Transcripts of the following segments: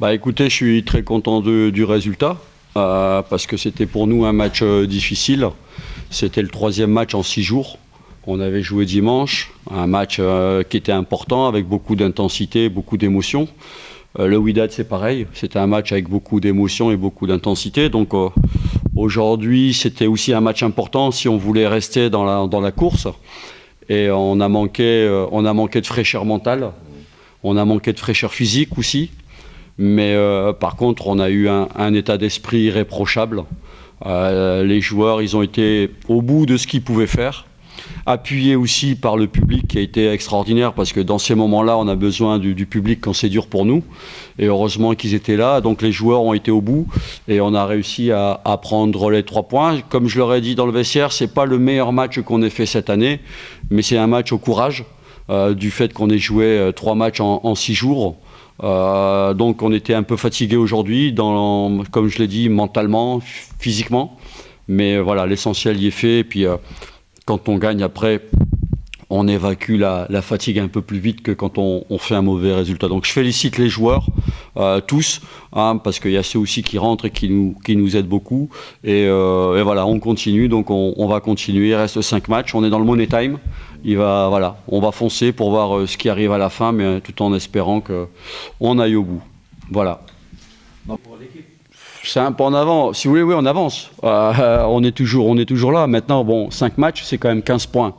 Bah écoutez, je suis très content du résultat parce que c'était pour nous un match difficile. C'était le troisième match en 6 jours. On avait joué dimanche, un match qui était important avec beaucoup d'intensité, beaucoup d'émotion. Le Wydad c'est pareil, c'était un match avec beaucoup d'émotion et beaucoup d'intensité. Donc aujourd'hui c'était aussi un match important si on voulait rester dans la course. Et on a manqué de fraîcheur mentale, on a manqué de fraîcheur physique aussi. Mais par contre, on a eu un état d'esprit irréprochable. Les joueurs, ils ont été au bout de ce qu'ils pouvaient faire, appuyés aussi par le public qui a été extraordinaire, parce que dans ces moments-là, on a besoin du public quand c'est dur pour nous. Et heureusement qu'ils étaient là. Donc les joueurs ont été au bout et on a réussi à prendre les 3 points. Comme je leur ai dit dans le vestiaire, c'est pas le meilleur match qu'on ait fait cette année, mais c'est un match au courage, du fait qu'on ait joué 3 matchs en 6 jours. Donc on était un peu fatigué aujourd'hui, comme je l'ai dit, mentalement, physiquement. Mais voilà, l'essentiel y est fait. Et puis quand on gagne après, on évacue la fatigue un peu plus vite que quand on fait un mauvais résultat. Donc je félicite les joueurs, tous, parce qu'il y a ceux aussi qui rentrent et qui nous aident beaucoup. Et voilà, on continue, donc on va continuer. Il reste 5 matchs, on est dans le Money Time. Voilà, on va foncer pour voir ce qui arrive à la fin, mais tout en espérant qu'on aille au bout. Voilà. C'est un pas en avant. Si vous voulez, oui, on avance. On est toujours là. Maintenant, bon, 5 matchs, c'est quand même 15 points.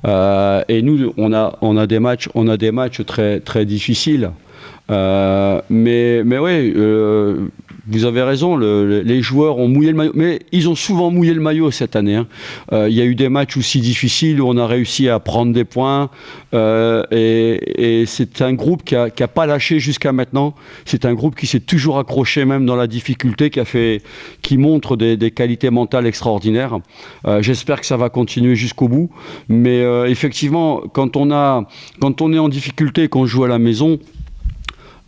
Et nous, on a des matchs très, très difficiles. Mais oui, vous avez raison, les joueurs ont mouillé le maillot, mais ils ont souvent mouillé le maillot cette année. Il y a eu des matchs aussi difficiles où on a réussi à prendre des points, et c'est un groupe qui a pas lâché jusqu'à maintenant. C'est un groupe qui s'est toujours accroché même dans la difficulté, qui montre des qualités mentales extraordinaires. J'espère que ça va continuer jusqu'au bout, mais effectivement, quand on est en difficulté, qu'on joue à la maison,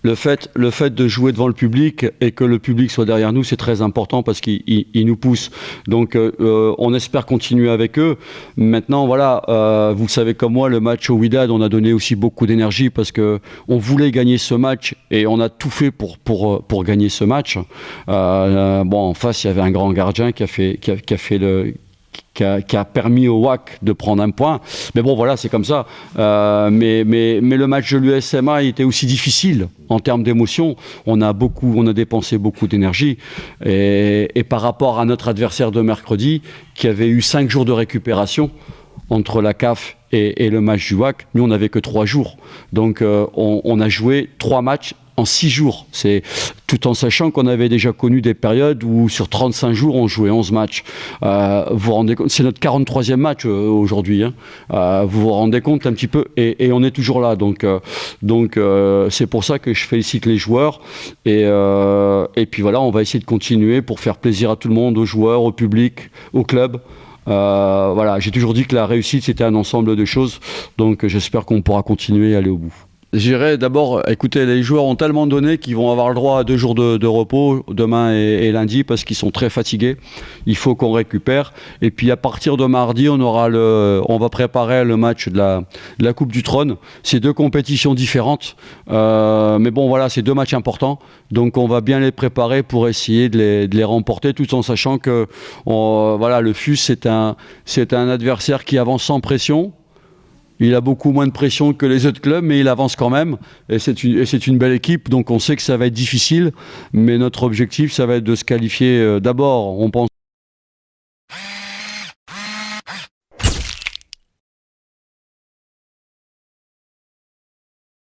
le fait de jouer devant le public et que le public soit derrière nous, c'est très important parce qu'il nous pousse. Donc on espère continuer avec eux. Maintenant, voilà, vous le savez comme moi, le match au Wydad, on a donné aussi beaucoup d'énergie parce qu'on voulait gagner ce match et on a tout fait pour gagner ce match. Bon, en face, il y avait un grand gardien qui a permis au WAC de prendre un point. Mais bon, voilà, c'est comme ça. Mais le match de l'USMA était aussi difficile en termes d'émotion. On a dépensé beaucoup d'énergie. Et par rapport à notre adversaire de mercredi, qui avait eu 5 jours de récupération entre la CAF et le match du WAC, nous, on n'avait que 3 jours. Donc, on a joué 3 matchs en 6 jours, c'est tout en sachant qu'on avait déjà connu des périodes où sur 35 jours on jouait 11 matchs. Vous vous rendez compte, c'est notre 43e match aujourd'hui. Vous vous rendez compte un petit peu, et on est toujours là. Donc c'est pour ça que je félicite les joueurs. Et puis voilà, on va essayer de continuer pour faire plaisir à tout le monde, aux joueurs, au public, au club. Voilà, j'ai toujours dit que la réussite c'était un ensemble de choses. Donc j'espère qu'on pourra continuer à aller au bout. Je dirais d'abord, écoutez, les joueurs ont tellement donné qu'ils vont avoir le droit à 2 jours de repos, demain et lundi, parce qu'ils sont très fatigués. Il faut qu'on récupère. Et puis à partir de mardi, on va préparer le match de la Coupe du Trône. C'est 2 compétitions différentes. Mais bon, voilà, c'est 2 matchs importants. Donc on va bien les préparer pour essayer de les remporter, tout en sachant que voilà, le FUS, c'est un adversaire qui avance sans pression. Il a beaucoup moins de pression que les autres clubs, mais il avance quand même. Et c'est une belle équipe, donc on sait que ça va être difficile. Mais notre objectif, ça va être de se qualifier d'abord. On pense